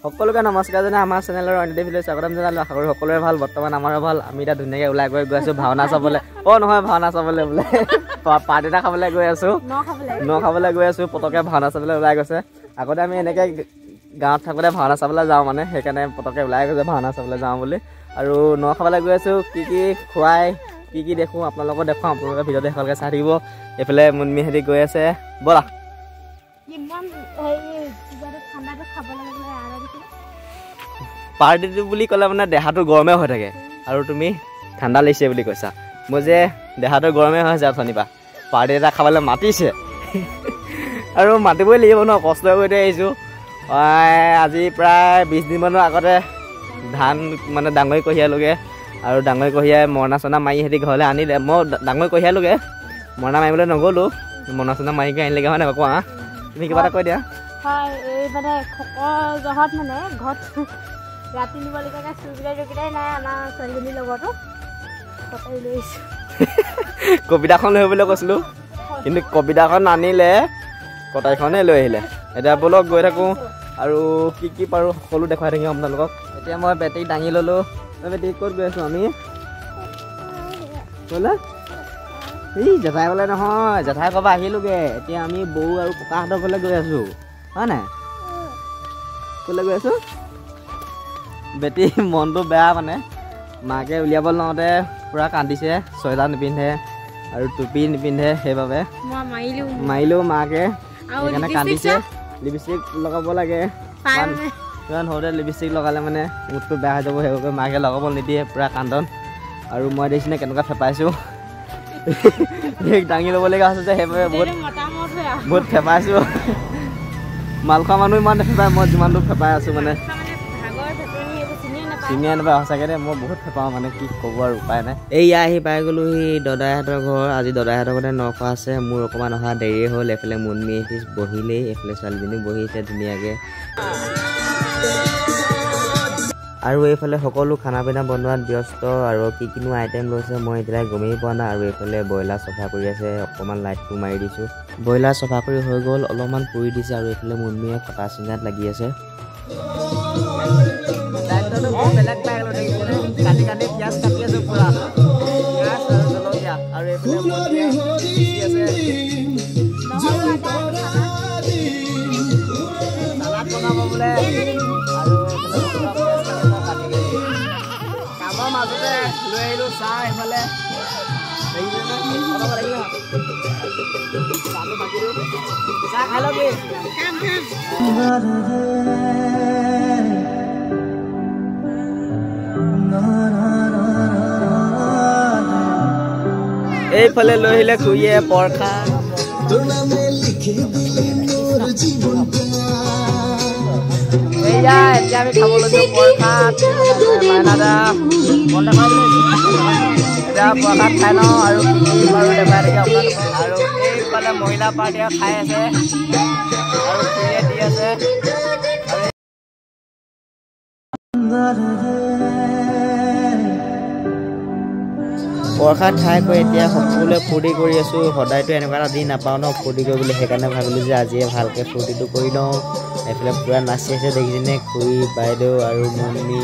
সকলোকে নমস্কাৰ জনাই আমাৰ চেনেলৰ অন্য ভিডিঅ' স্বাগতম জনালোঁ। আশা কৰোঁ সকলোৰে ভাল। বৰ্তমান আমাৰো ভাল। আমি এতিয়া ধুনীয়াকৈ ওলাই গৈ আছোঁ ভাওনা চাবলৈ। নহয় ভাওনা চাবলৈ বোলে পাত এটা খাবলৈ গৈ আছোঁ, ন খাবলৈ গৈ আছোঁ। পটককৈ ভাওনা চাবলৈ ওলাই গৈছে। আগতে আমি এনেকৈ গাঁৱত থাকোঁতে ভাওনা চাবলৈ যাওঁ মানে, সেইকাৰণে পটককৈ ওলাই গৈছে ভাওনা চাবলৈ যাওঁ বুলি। আৰু ন খাবলৈ গৈ আছোঁ। কি খুৱাই কি দেখোঁ আপোনালোকক দেখুৱাওঁ। আপোনালোকে ভিডিঅ'টো ভালকৈ চাই থাকিব। এইফালে মুনমিহঁতি গৈ আছে, ব'লা। পাৰ্টিটো বুলি ক'লে মানে দেহাটো গৰমে হৈ থাকে, আৰু তুমি ঠাণ্ডা লাগিছে বুলি কৈছা। মই যে দেহাটো গৰমে হৈ আছে অথনিৰ পৰা। পাৰ্টি এটা খাবলৈ মাতিছে আৰু মাতিবই লাগিব ন, কষ্ট কৰি আহিছোঁ। আজি প্ৰায় 20 দিনমানৰ আগতে ধান মানে ডাঙৰি কঢ়িয়ালোগৈ, আৰু ডাঙৰি কঢ়িয়াই মৰণা চৰণা মাৰি সিহঁতি ঘৰলৈ আনিলে। মই ডাঙৰি কঢ়িয়ালোগৈ, মৰণা মাৰিবলৈ নগ'লোঁ। মৰণা চৰণা মাৰিকৈ আনিলেগৈ হয় নাই কোৱা? তুমি কিবা এটা কৈ দিয়া। হয়, এই মানে জহত মানে ঘৰত ৰাতি নিবলগীয়াকৈ চুৰকেইটাই নাই আমাৰ ছোৱালীজনীৰ লগতো কটাই লৈ আহিছোঁ। কবিতাখন লৈ আহিবলৈ কৈছিলোঁ, কিন্তু কবিতাখন আনিলে, কটাৰীখনেই লৈ আহিলে। এতিয়া ব'লক গৈ থাকোঁ আৰু কি পাৰোঁ সকলো দেখুৱাই থাকিম আপোনালোকক। এতিয়া মই বেটেৰী দাঙি ল'লোঁ। বেটেৰী ক'ত গৈ আছোঁ আমি? ক'লে এই জেঠাই ক'লে নহয়, জেঠাই ক'ৰবাত আহিলোগৈ। এতিয়া আমি বৌ আৰু ককাহঁতৰ ঘৰলৈ গৈ আছোঁ হয় নাই? ক'লৈ গৈ আছোঁ? বেটী মনটো বেয়া মানে, মাকে উলিয়াব লওঁতে পূৰা কান্দিছে। চুৱেটাৰ নিপিন্ধে আৰু টুপি নিপিন্ধে, সেইবাবে মাৰিলেও মাকে সেইকাৰণে কান্দিছে। লিপষ্টিক লগাব লাগে, ইমান সৰুতে লিপষ্টিক লগালে মানে মুডটো বেয়া হৈ যাব, সেইবাবে মাকে লগাব নিদিয়ে। পূৰা কান্দন। আৰু মই দেখিছেনে কেনেকুৱা ফেপাইছোঁ। দাঙি ল'বলগীয়া হৈছে যে, সেইবাবে বহুত ফেপাইছোঁ। মাল খোৱা মানুহ ইমান নেফেপাই, মই যিমানটো ফেপাই আছোঁ মানে চিনিয়ে নাপায় সঁচাকৈ দেই। মই বহুত ফেপাওঁ মানে, কি ক'ব আৰু উপায় নাই। এইয়া আহি পাই গ'লোঁ সি দদাইহঁতৰ ঘৰ। আজি দদাইহঁতৰ ঘৰতে ন খোৱা আছে। মোৰ অকণমান অহা দেৰিয়ে হ'ল। এইফালে মুনমিহঁতি বহিলেই, এইফালে ছোৱালীজনী বহিছে ধুনীয়াকৈ। আৰু এইফালে সকলো খানা পিনা বনোৱাত ব্যস্ত, আৰু কিনো আইটেম লৈছে মই এতিয়ালৈ গমেই পোৱা নাই। আৰু এইফালে ব্ৰইলাৰ চফা কৰি আছে, অকণমান লাইটটো মাৰি দিছোঁ। ব্ৰইলাৰ চফা কৰি হৈ গ'ল, অলপমান পুৰি দিছে। আৰু এইফালে মুনমিয়ে কটা চিঙাত লাগি আছে। পিঁয়াজ কাটি আছোঁ পূৰা, পিঁয়াজ আৰু জলকীয়া। আৰু এইফালে চালাড বনাব বোলে। আৰু কামৰ মাজতে লৈ আহিলোঁ চাহ। এইফালে চাহ খাই লবি। এইফালে লৈ আহিলে খুৰীয়ে পৰঠা। এয়া এতিয়া আমি খাব লৈছোঁ পৰঠা। এতিয়া পৰঠাত খাই লওঁ আৰু বাৰু দেখাই থাকে আপোনালোকক। আৰু এইফালে মহিলা পাৰ্টীয়ে খাই আছে আৰু খুৰীয়ে দি আছে। প্ৰসাদ খাই কৈ এতিয়া সকলোৱে ফূৰ্তি কৰি আছোঁ। সদায়তো এনেকুৱা এটা দিন নাপাওঁ ন ফূৰ্তি কৰিবলৈ, সেইকাৰণে ভাবিলোঁ যে আজিয়ে ভালকৈ ফূৰ্তিটো কৰি লওঁ। এইফালে পূৰা নাচি আছে দেখিছেনে খুৰী, বাইদেউ আৰু মুনমি।